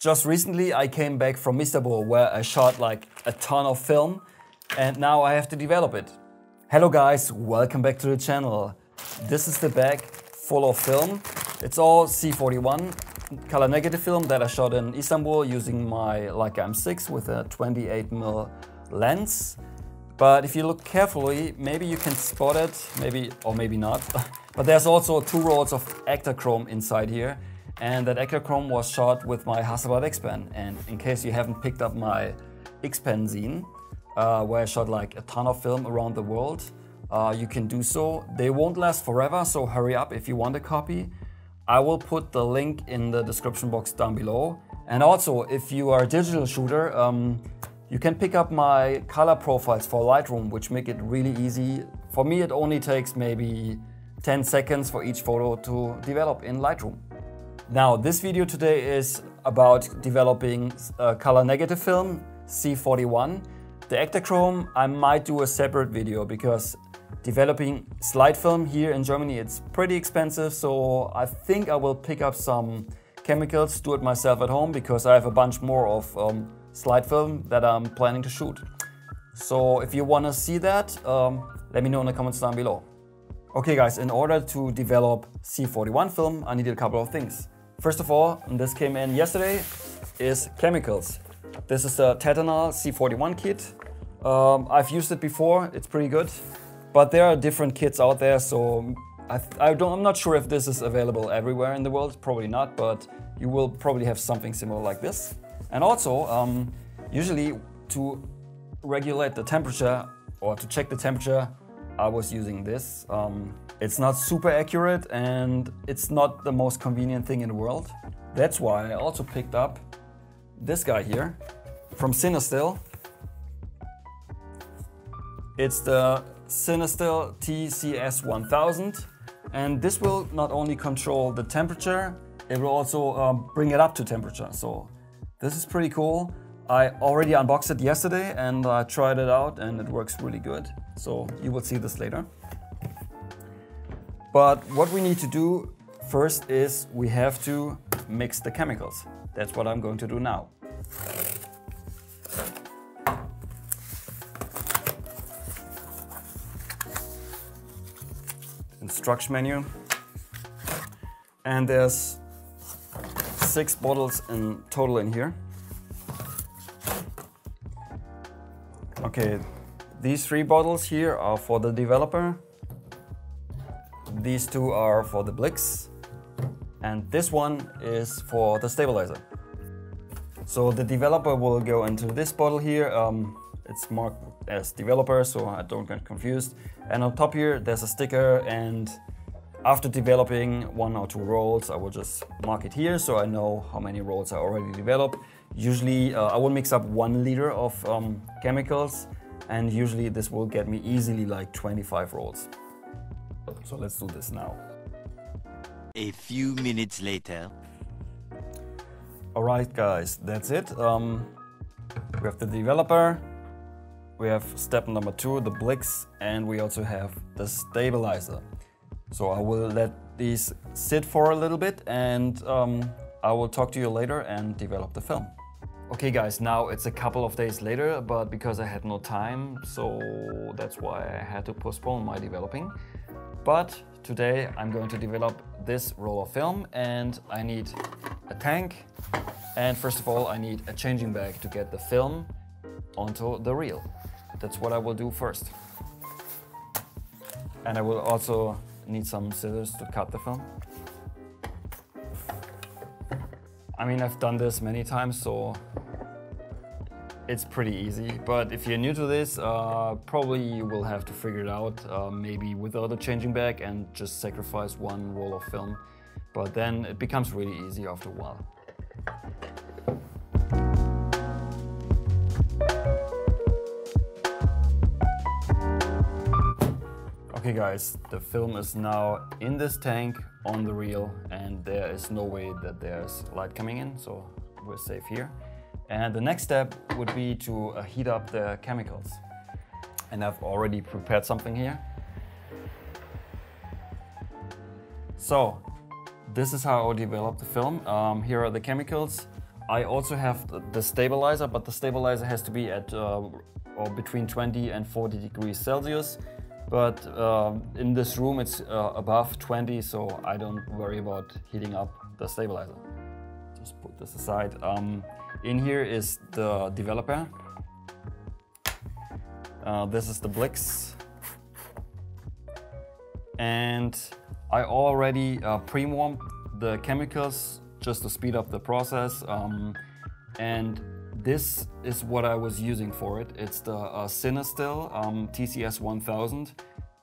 Just recently I came back from Istanbul where I shot like a ton of film and now I have to develop it. Hello guys, welcome back to the channel. This is the bag full of film. It's all C-41 color negative film that I shot in Istanbul using my Leica M6 with a 28mm lens. But if you look carefully, maybe you can spot it, maybe or maybe not. But there's also 2 rolls of Ektachrome inside here. And that Ektachrome was shot with my Hasselblad X-Pen. And in case you haven't picked up my X-Pen zine, where I shot like a ton of film around the world, you can do so. They won't last forever, so hurry up if you want a copy. I will put the link in the description box down below. And also, if you are a digital shooter, you can pick up my color profiles for Lightroom, which make it really easy. For me, it only takes maybe 10 seconds for each photo to develop in Lightroom. Now, this video today is about developing color negative film, C-41. The Ektachrome, I might do a separate video because developing slide film here in Germany, it's pretty expensive. So I think I will pick up some chemicals, do it myself at home because I have a bunch more of slide film that I'm planning to shoot. So if you want to see that, let me know in the comments down below. Okay guys, in order to develop C-41 film, I needed a couple of things. First of all, and this came in yesterday, is chemicals. This is the Tetanal C-41 kit. I've used it before, it's pretty good. But there are different kits out there, so I'm not sure if this is available everywhere in the world, probably not, but you will probably have something similar like this. And also, usually to regulate the temperature or to check the temperature, I was using this. It's not super accurate and it's not the most convenient thing in the world. That's why I also picked up this guy here from CineStill. It's the CineStill TCS1000, and this will not only control the temperature, it will also bring it up to temperature. So this is pretty cool. I already unboxed it yesterday and I tried it out and it works really good. So you will see this later. But what we need to do first is we have to mix the chemicals. That's what I'm going to do now. Instruction menu. And there's 6 bottles in total in here. Okay, these 3 bottles here are for the developer. These 2 are for the Blix. And this one is for the stabilizer. So the developer will go into this bottle here. It's marked as developer, so I don't get confused. And on top here, there's a sticker, and after developing 1 or 2 rolls, I will just mark it here so I know how many rolls I already developed. Usually I will mix up 1 liter of chemicals, and usually this will get me easily like 25 rolls. So let's do this now. A few minutes later. Alright guys, that's it. We have the developer, we have step number 2, the Blix, and we also have the stabilizer. So I will let these sit for a little bit and I will talk to you later and develop the film. Okay guys, now it's a couple of days later, but because I had no time, so that's why I had to postpone my developing. But today I'm going to develop this roll of film and I need a tank. And first of all, I need a changing bag to get the film onto the reel. That's what I will do first. And I will also need some scissors to cut the film. I mean, I've done this many times, so it's pretty easy. But if you're new to this, probably you will have to figure it out, maybe without a changing bag and just sacrifice 1 roll of film. But then it becomes really easy after a while. Okay guys, the film is now in this tank on the reel and there is no way that there's light coming in, so we're safe here. And the next step would be to heat up the chemicals. And I've already prepared something here. So this is how I developed the film. Here are the chemicals. I also have the stabilizer, but the stabilizer has to be at or between 20 and 40 degrees Celsius. But in this room it's above 20, so I don't worry about heating up the stabilizer. Just put this aside. In here is the developer. This is the Blix. And I already pre-warmed the chemicals just to speed up the process. And this is what I was using for it. It's the CineStill TCS1000.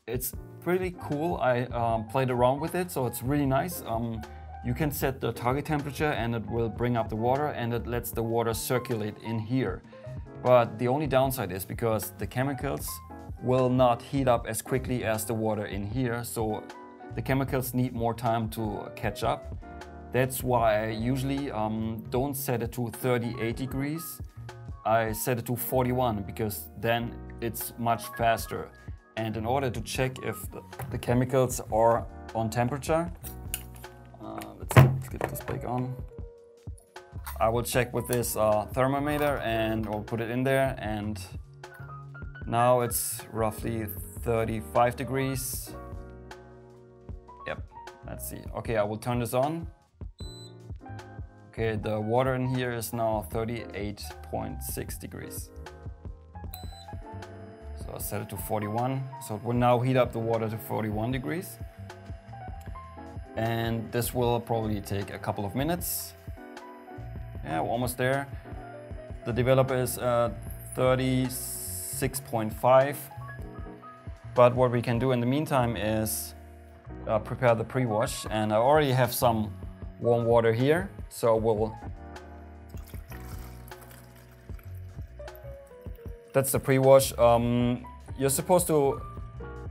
It's pretty cool. I played around with it, so it's really nice. You can set the target temperature and it will bring up the water, and it lets the water circulate in here. But the only downside is because the chemicals will not heat up as quickly as the water in here, so the chemicals need more time to catch up. That's why I usually don't set it to 38 degrees. I set it to 41 because then it's much faster. And in order to check if the chemicals are on temperature, let's get this back on. I will check with this thermometer and I'll put it in there, and now it's roughly 35 degrees. Yep, let's see. Okay, I will turn this on. Okay, the water in here is now 38.6 degrees. So I set it to 41. So it will now heat up the water to 41 degrees. And this will probably take a couple of minutes. Yeah, we're almost there. The developer is 36.5. But what we can do in the meantime is prepare the pre-wash. And I already have some warm water here. So that's the pre-wash. You're supposed to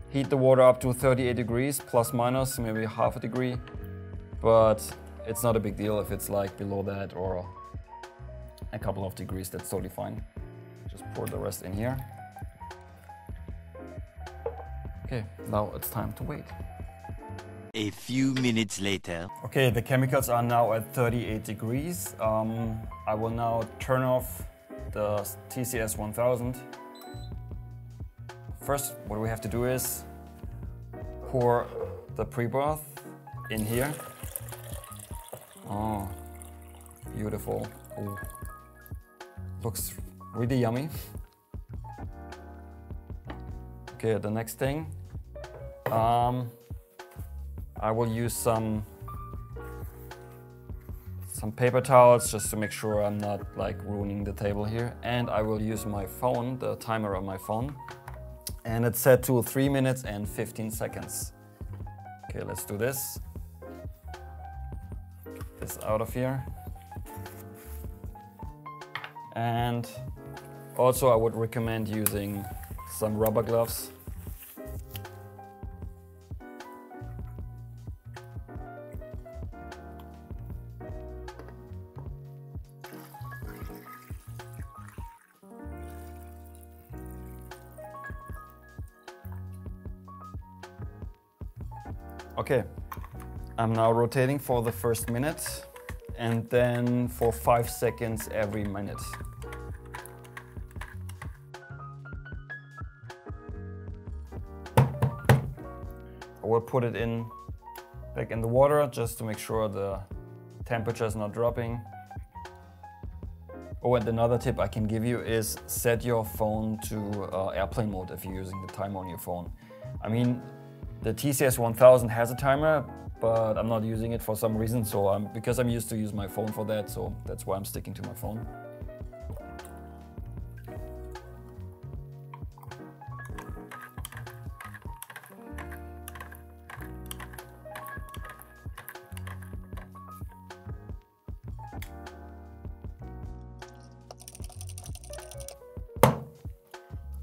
heat the water up to 38 degrees, plus minus, maybe half a degree. But it's not a big deal if it's like below that or a couple of degrees, that's totally fine. Just pour the rest in here. Okay, now it's time to wait. A few minutes later. Okay, the chemicals are now at 38 degrees. I will now turn off the TCS1000. First, what we have to do is pour the pre-broth in here. Oh, beautiful. Ooh. Looks really yummy. Okay, the next thing. I will use some paper towels just to make sure I'm not like ruining the table here. And I will use my phone, the timer on my phone. And it's set to 3 minutes and 15 seconds. Okay, let's do this. Get this out of here. And also I would recommend using some rubber gloves. Okay, I'm now rotating for the first minute and then for 5 seconds every minute. I will put it back in the water just to make sure the temperature is not dropping. Oh, and another tip I can give you is set your phone to airplane mode if you're using the timer on your phone. I mean, the TCS1000 has a timer, but I'm not using it for some reason, so because I'm used to use my phone for that, so that's why I'm sticking to my phone.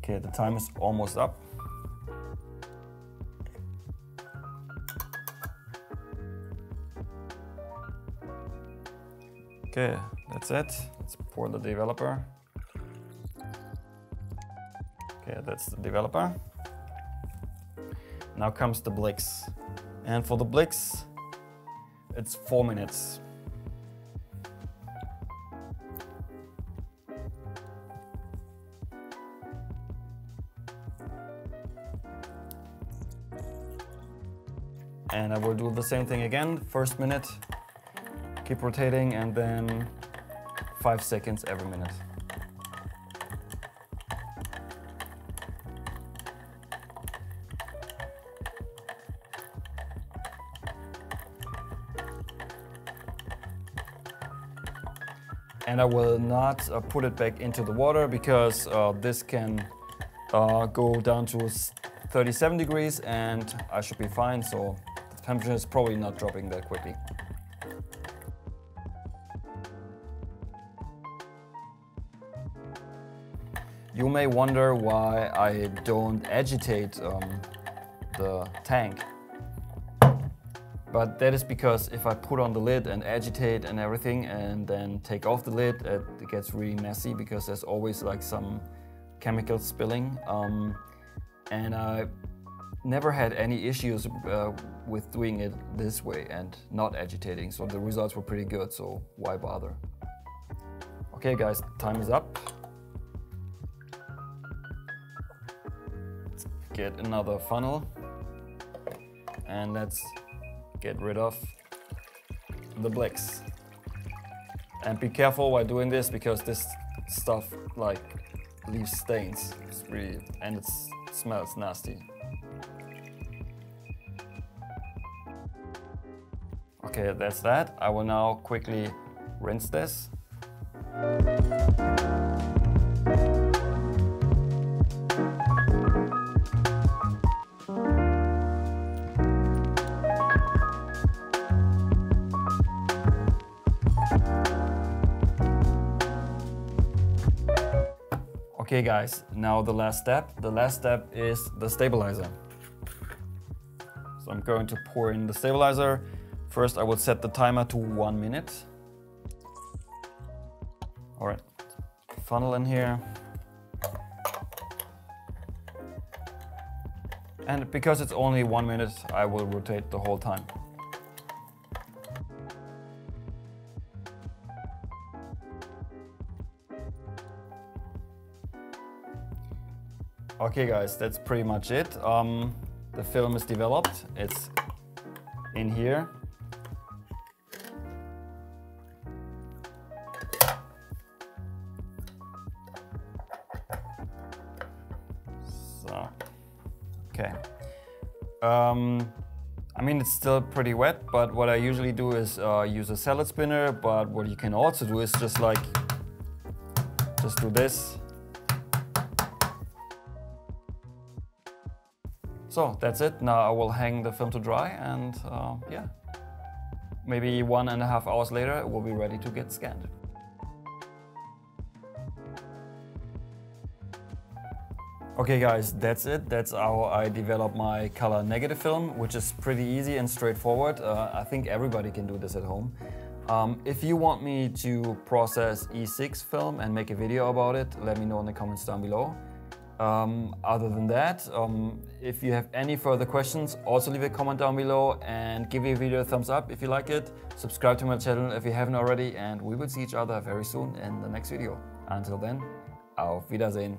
Okay, the time is almost up. Okay, that's it. Let's pour the developer. Okay, that's the developer. Now comes the Blix. And for the Blix, it's 4 minutes. And I will do the same thing again. First minute, keep rotating, and then 5 seconds every minute. And I will not put it back into the water because this can go down to 37 degrees and I should be fine, so the temperature is probably not dropping that quickly. You may wonder why I don't agitate the tank. But that is because if I put on the lid and agitate and everything and then take off the lid, it gets really messy because there's always like some chemicals spilling. And I never had any issues with doing it this way and not agitating. So the results were pretty good, so why bother? Okay guys, time is up. Let's get another funnel and let's get rid of the bricks. And be careful while doing this because this stuff like leaves stains. It's really, and it smells nasty. Okay, that's that. I will now quickly rinse this. Okay guys, now the last step. The last step is the stabilizer. So I'm going to pour in the stabilizer. First I will set the timer to 1 minute. Alright, funnel in here. And because it's only 1 minute, I will rotate the whole time. Okay guys, that's pretty much it. The film is developed, it's in here. So, okay. I mean, it's still pretty wet, but what I usually do is use a salad spinner, but what you can also do is just do this. So that's it. Now I will hang the film to dry and yeah, maybe 1.5 hours later it will be ready to get scanned. Okay guys, that's it. That's how I develop my color negative film, which is pretty easy and straightforward. I think everybody can do this at home. If you want me to process E6 film and make a video about it, let me know in the comments down below. Other than that, if you have any further questions, also leave a comment down below and give the video a thumbs up if you like it. Subscribe to my channel if you haven't already, and we will see each other very soon in the next video. Until then, auf Wiedersehen.